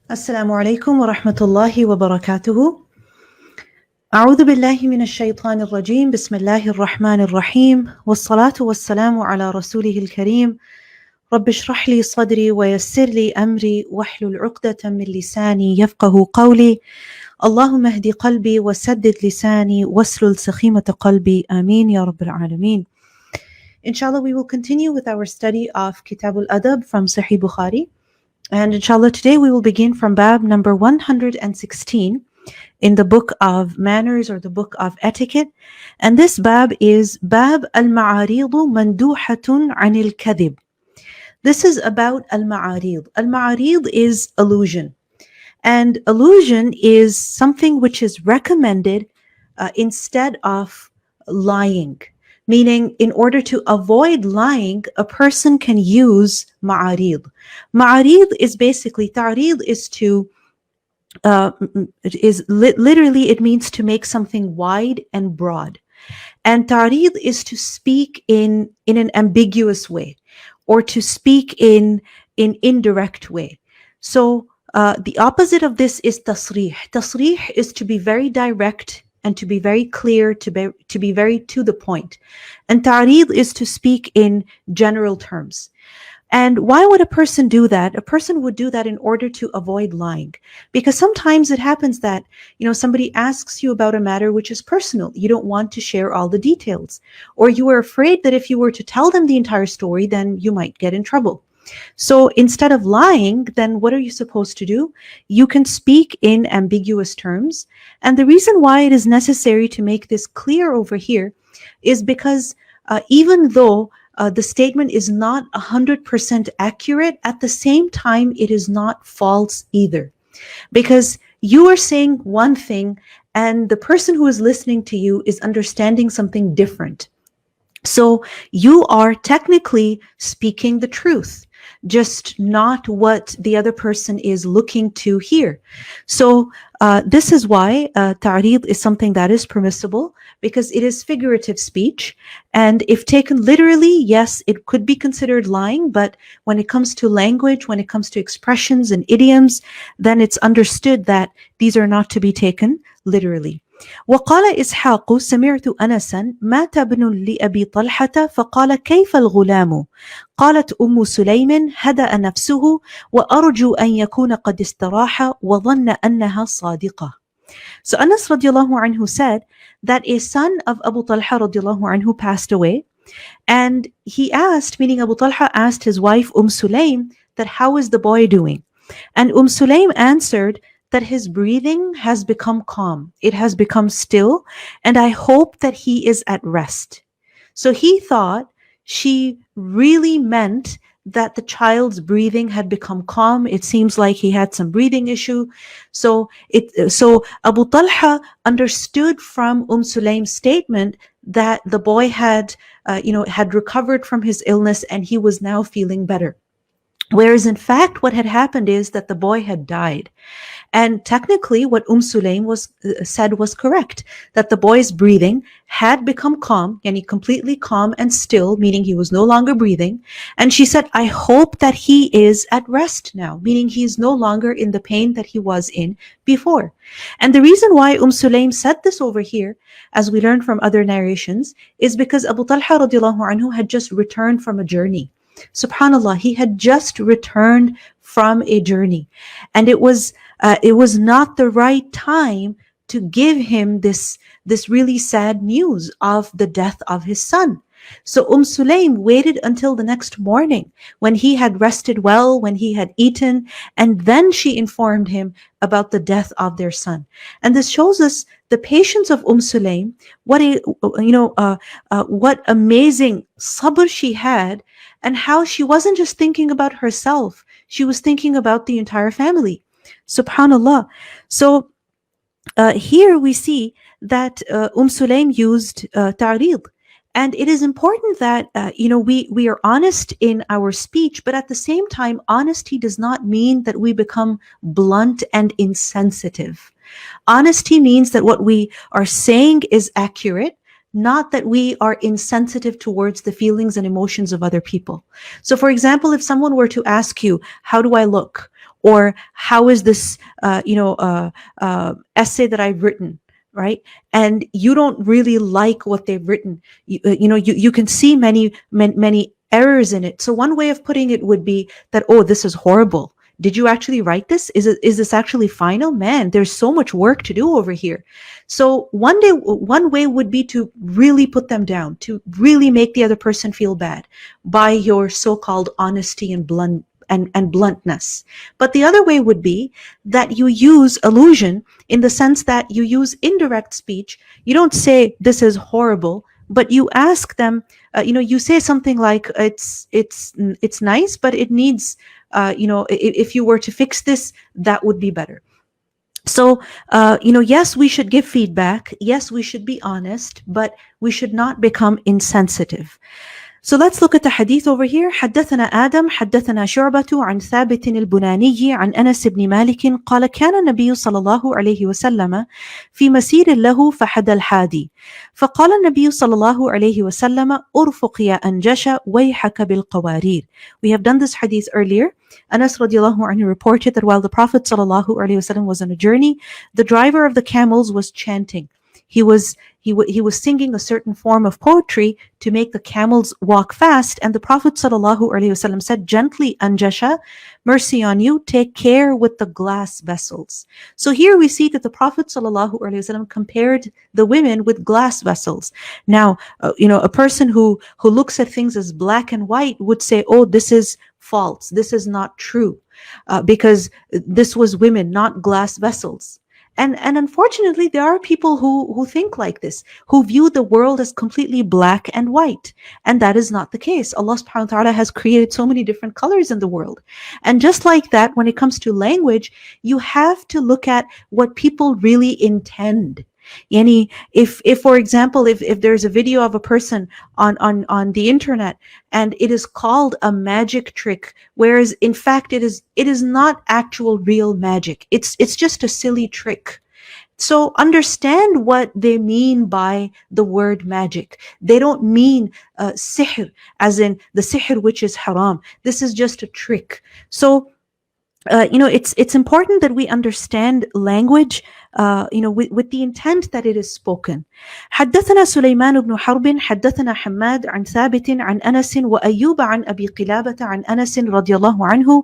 Assalamu alaikum wa rahmatullahi wa barakatuhu. أعوذ بالله من الشيطان الرجيم بسم الله الرحمن الرحيم والصلاة والسلام على رسوله الكريم رب اشرح لي صدري ويسر لي أمري واحلل عقدة من لساني يفقه قولي اللهم اهد قلبي وسدد لساني واسلل سخيمة قلبي آمين يا رب العالمين. Inshallah, we will continue with our study of Kitab al-Adab from Sahih Bukhari. And inshallah, today we will begin from Bab number 116 in the book of manners or the book of etiquette. And this Bab is Bab al-Ma'aridu manduhatun anil kadhib. This is about al-Ma'arid. Al-Ma'arid is allusion. And allusion is something which is recommended instead of lying. Meaning, in order to avoid lying, a person can use ma'arid. Ma'arid is basically, ta'rid is to, literally it means to make something wide and broad. And ta'rid is to speak in an ambiguous way, or to speak in indirect way. So the opposite of this is tasrih. Tasrih is to be very direct and to be very clear, to be very to the point. And ta'rid is to speak in general terms. And why would a person do that? A person would do that in order to avoid lying. Because sometimes it happens that, somebody asks you about a matter which is personal. You don't want to share all the details. Or you are afraid that if you were to tell them the entire story, then you might get in trouble. So instead of lying, then what are you supposed to do? You can speak in ambiguous terms. And the reason why it is necessary to make this clear over here is because even though the statement is not 100% accurate, at the same time, it is not false either. Because you are saying one thing and the person who is listening to you is understanding something different. So you are technically speaking the truth, just not what the other person is looking to hear. So this is why ta'rid is something that is permissible, because it is figurative speech. And if taken literally, yes, it could be considered lying. But when it comes to language, when it comes to expressions and idioms, then it's understood that these are not to be taken literally. وقال إسحاق سمعت أنسا مات ابن لأبي طلحة فقال كيف الغلام قالت أم سليم هدأ نفسه وأرجو أن يكون قد استراح وظن أنها صادقة. So Anas radiallahu anhu said that a son of Abu Talha radiallahu anhu passed away, and he asked, meaning Abu Talha asked his wife Sulaym, that how is the boy doing? And Sulaym answered that his breathing has become calm. It has become still, and I hope that he is at rest. So he thought she really meant that the child's breathing had become calm. It seems like he had some breathing issue. So Abu Talha understood from Sulaym's statement that the boy had recovered from his illness and he was now feeling better. Whereas in fact, what had happened is that the boy had died. And technically what Sulaym said was correct, that the boy's breathing had become calm, and completely calm and still, meaning he was no longer breathing. And she said, I hope that he is at rest now, meaning he is no longer in the pain that he was in before. And the reason why Sulaym said this over here, as we learned from other narrations, is because Abu Talha radiallahu anhu had just returned from a journey. Subhanallah, he had just returned from a journey, and it was not the right time to give him this really sad news of the death of his son. So Sulaym waited until the next morning when he had rested well, when he had eaten, and then she informed him about the death of their son. And this shows us the patience of Sulaym. What amazing sabr she had, and how she wasn't just thinking about herself, she was thinking about the entire family. Subhanallah. So here we see that Sulaym used ta'rid. And it is important that, we are honest in our speech, but at the same time, honesty does not mean that we become blunt and insensitive. Honesty means that what we are saying is accurate, not that we are insensitive towards the feelings and emotions of other people. So for example, if someone were to ask you, how do I look? or how is this essay that I've written, right? And you don't really like what they've written. You can see many errors in it. So one way of putting it would be that, oh, this is horrible. Did you actually write this? Is this actually final? Man, there's so much work to do over here. So one way would be to really put them down, to really make the other person feel bad by your so-called honesty and bluntness. But the other way would be that you use allusion in the sense that you use indirect speech. You don't say this is horrible, but you ask them, you say something like it's nice, but it needs, if you were to fix this, that would be better. So, yes, we should give feedback. Yes, we should be honest, but we should not become insensitive. So let's look at the hadith over here. حدثنا آدم حدثنا شعبة عن ثابت البناني عن أنس بن مالك قال كان النبي صلى الله عليه وسلم في مسير له فحدى الحادي فقال النبي صلى الله عليه وسلم أرفق يا أنجش ويحك بالقوارير. We have done this hadith earlier. Anas radiallahu anhu reported that while the Prophet sallallahu alaihi wasallam was on a journey, the driver of the camels was chanting. He was singing a certain form of poetry to make the camels walk fast. And the Prophet ﷺ said, gently, Anjasha, mercy on you, take care with the glass vessels. So here we see that the Prophet ﷺ compared the women with glass vessels. Now, a person who looks at things as black and white would say, oh, this is false. This is not true, because this was women, not glass vessels. And unfortunately, there are people who think like this, who view the world as completely black and white. And that is not the case. Allah subhanahu wa ta'ala has created so many different colors in the world. And just like that, when it comes to language, you have to look at what people really intend. Yani, if for example, if there's a video of a person on the internet and it is called a magic trick, whereas in fact it is not actual real magic. It's just a silly trick. So understand what they mean by the word magic. They don't mean sihr, as in the sihr which is haram. This is just a trick. So it's important that we understand language, with the intent that it is spoken. حدثنا سليمان بن حرب حدثنا حماد عن ثابت عن أنس وأيوب عن أبي قلابة عن أنس رضي الله عنه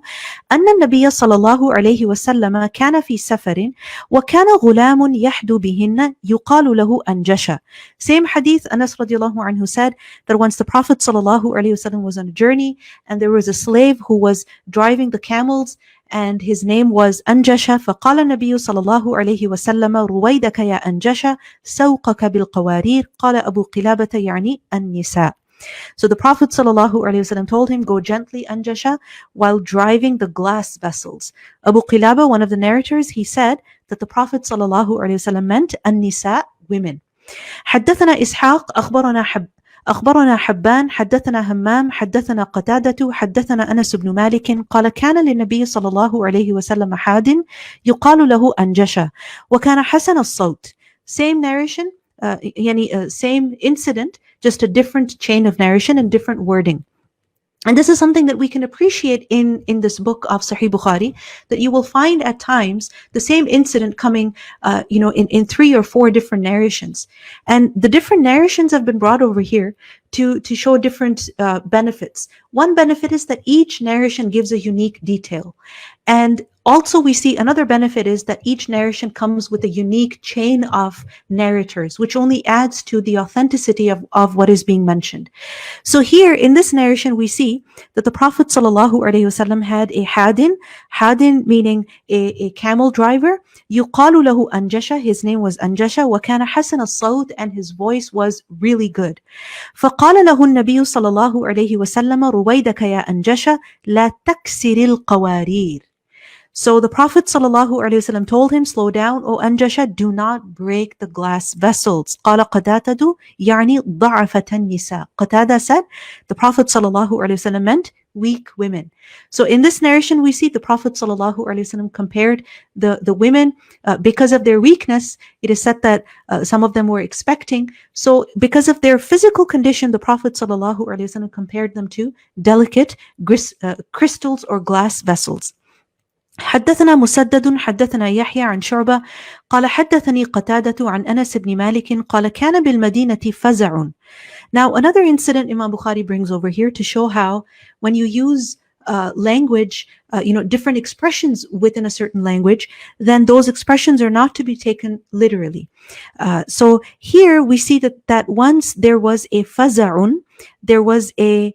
أن النبي صلى الله عليه وسلم كان في سفر وكان غلام يحدو بهن يقال له أنجشة. Same hadith, Anas رضي الله عنه said that once the Prophet صلى الله عليه وسلم was on a journey and there was a slave who was driving the camels, and his name was Anjasha. فقال النبي صلى الله عليه وسلم رويدك يا أنجشة سوقك بالقوارير. قال أبو قلابة يعني النساء. So the Prophet sallallahu alaihi wasallam told him, go gently, Anjasha, while driving the glass vessels. Abu Qilaba, one of the narrators, he said that the Prophet sallallahu alaihi wasallam meant النساء, women. حدثنا إسحاق أخبرنا حبان حدثنا همام حدثنا قتادة حدثنا أنس بن مالك قال كان للنبي صلى الله عليه وسلم حاد يقال له أنجشة وكان حسن الصوت. Same narration, same incident, just a different chain of narration and different wording. And this is something that we can appreciate in this book of Sahih Bukhari, that you will find at times the same incident coming, in 3 or 4 different narrations. And the different narrations have been brought over here to show different benefits. One benefit is that each narration gives a unique detail. And also we see another benefit is that each narration comes with a unique chain of narrators, which only adds to the authenticity of what is being mentioned. So here in this narration, we see that the Prophet ﷺ had a hadin meaning a camel driver. يقال له أنجشة, his name was Anjasha, وكان حسن الصوت, and his voice was really good. فقال له النبي صلى الله عليه وسلم رويدك يا أنجشة لا تكسر القوارير. So the Prophet ﷺ told him, slow down, O Anjasha, do not break the glass vessels. قال قتادة يعني ضعفة النساء. Qatada said the Prophet ﷺ meant weak women. So in this narration, we see the Prophet ﷺ compared the women because of their weakness. It is said that some of them were expecting. So because of their physical condition, the Prophet ﷺ compared them to delicate crystals or glass vessels. حدثنا مسدد حدثنا يحيى عن شعبة قال حدثني قتادة عن أنس بن مالك قال كان بالمدينة فزع. Now, another incident Imam Bukhari brings over here to show how when you use language, different expressions within a certain language, then those expressions are not to be taken literally. So here we see that once there was a faza'un, there was a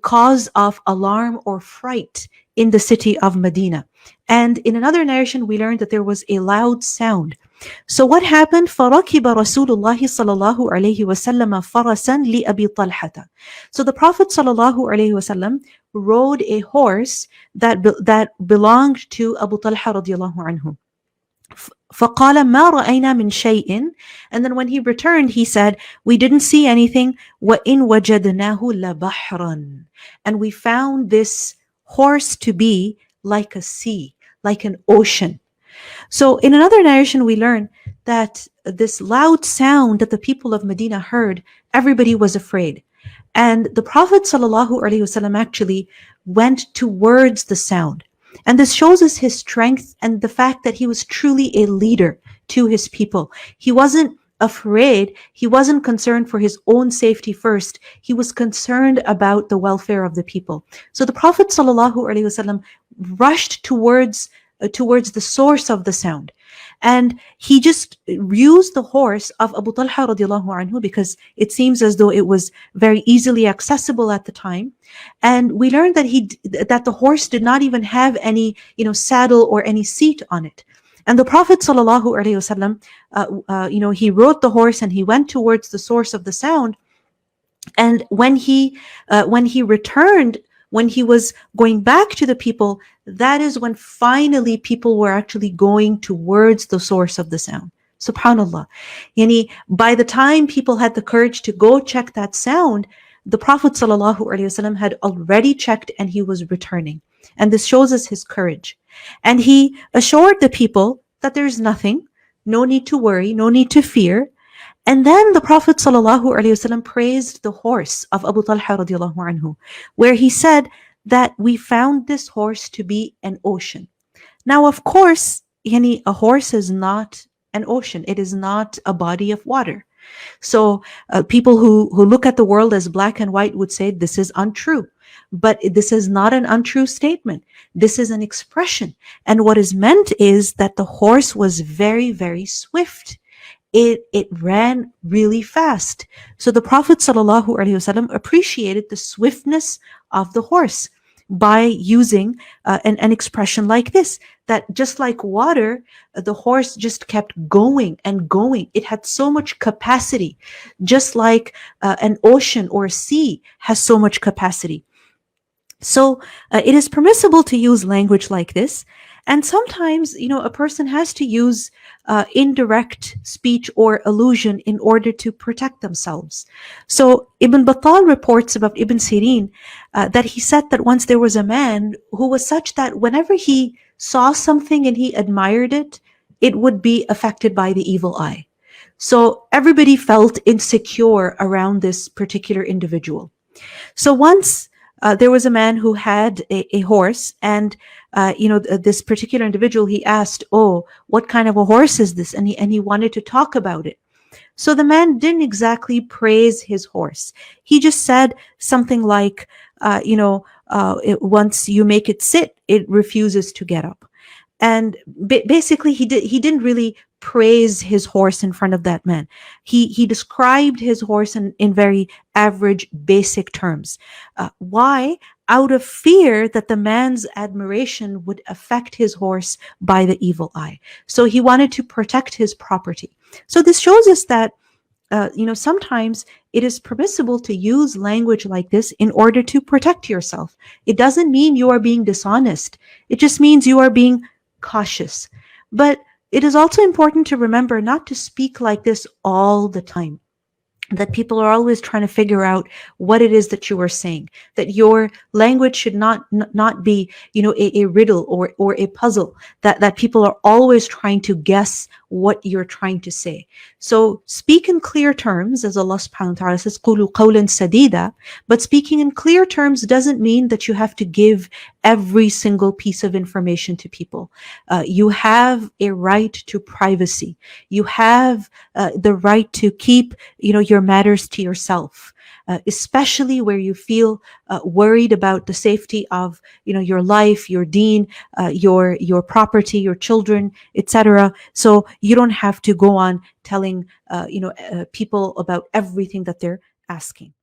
cause of alarm or fright in the city of Medina. And in another narration, we learned that there was a loud sound. So what happened? فَرَكِبَ رَسُولُ اللَّهِ صَلَى اللَّهُ عَلَيْهِ وَسَلَّمَ فَرَسًا لِأَبِي طَلْحَةَ. So the Prophet صلى الله عليه وسلم rode a horse that belonged to Abu Talha radiallahu anhu. فَقَالَ مَا رَأَيْنَا مِنْ شَيْءٍ. And then when he returned, he said, we didn't see anything. وَإِنْ وَجَدْنَاهُ لَبَحْرًا. And we found this horse to be like a sea, like an ocean. So in another narration, we learn that this loud sound that the people of Medina heard, everybody was afraid. And the Prophet ﷺ actually went towards the sound. And this shows us his strength and the fact that he was truly a leader to his people. He wasn't afraid. He wasn't concerned for his own safety first. He was concerned about the welfare of the people. So the Prophet ﷺ rushed towards the source of the sound. And he just used the horse of Abu Talha radiallahu anhu because it seems as though it was very easily accessible at the time. And we learned that the horse did not even have any, saddle or any seat on it. And the Prophet sallallahu alaihi wasallam, he rode the horse and he went towards the source of the sound. And when he returned, when he was going back to the people, that is when finally people were actually going towards the source of the sound. Subhanallah. By the time people had the courage to go check that sound, the Prophet ﷺ had already checked and he was returning. And this shows us his courage. And he assured the people that there's nothing, no need to worry, no need to fear. And then the Prophet ﷺ praised the horse of Abu Talha radiallahu anhu, where he said that we found this horse to be an ocean. Now, of course, a horse is not an ocean. It is not a body of water. So people who look at the world as black and white would say this is untrue. But this is not an untrue statement. This is an expression. And what is meant is that the horse was very, very swift. It ran really fast. So the Prophet ﷺ appreciated the swiftness of the horse by using an expression like this, that just like water, the horse just kept going and going. It had so much capacity, just like an ocean or a sea has so much capacity. So it is permissible to use language like this. And sometimes, a person has to use indirect speech or allusion in order to protect themselves. So Ibn Battal reports about Ibn Sirin that he said that once there was a man who was such that whenever he saw something and he admired it, it would be affected by the evil eye. So everybody felt insecure around this particular individual. So once there was a man who had a horse, and this particular individual, he asked, "Oh, what kind of a horse is this?" And he wanted to talk about it. So the man didn't exactly praise his horse. He just said something like, once you make it sit, it refuses to get up. And basically, he didn't really praise his horse in front of that man. He described his horse in very average, basic terms. Why? Out of fear that the man's admiration would affect his horse by the evil eye. So he wanted to protect his property. So this shows us that sometimes it is permissible to use language like this in order to protect yourself. It doesn't mean you are being dishonest. It just means you are being cautious. But it is also important to remember not to speak like this all the time. That people are always trying to figure out what it is that you are saying. That your language should not be, a riddle or a puzzle. That people are always trying to guess what you're trying to say. So speak in clear terms, as Allah subhanahu wa ta'ala says, قُولُوا قَوْلًا سَدِيدًا. But speaking in clear terms doesn't mean that you have to give every single piece of information to people. You have a right to privacy. You have the right to keep, your matters to yourself. Especially where you feel worried about the safety of, your life, your deen, your property, your children, etc. So you don't have to go on telling, people about everything that they're asking.